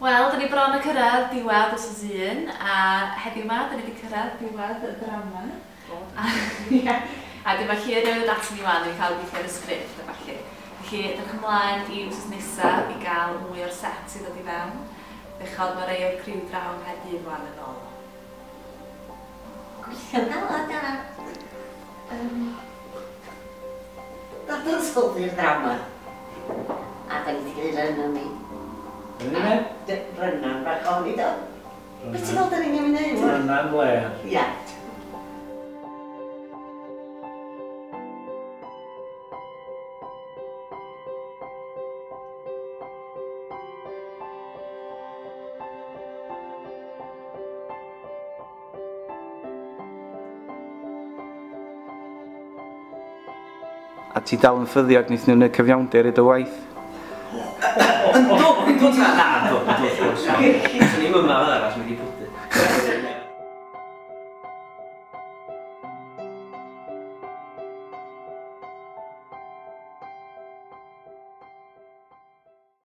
Wel, da ni bron y cyrraedd diwedd os oes un, a heddiw yma, da ni wedi cyrraedd diwedd y drama. A dyma chi newydd at ni wan, dwi'n cael gweithio ar y sgript a falle. Felly, dewch ymlaen i wsos nesaf i gael mwy o'r set sydd wedi fewn. Bechod mae rei o'r criw draw yn Nghaerdydd wan yn ôl. Gweithio galad yna. Dod yn sylwi'r drama. A da ni wedi cael rynna ni. Rynna'n bach o'n i do. Beth ti'n fawr da ni'n mynd i wneud? Rynna'n ler. Ia. A ti dal yn ffyddiog wnaethon nhw'n cyfiawnder i dy waith? Yndw ta, na, yndw.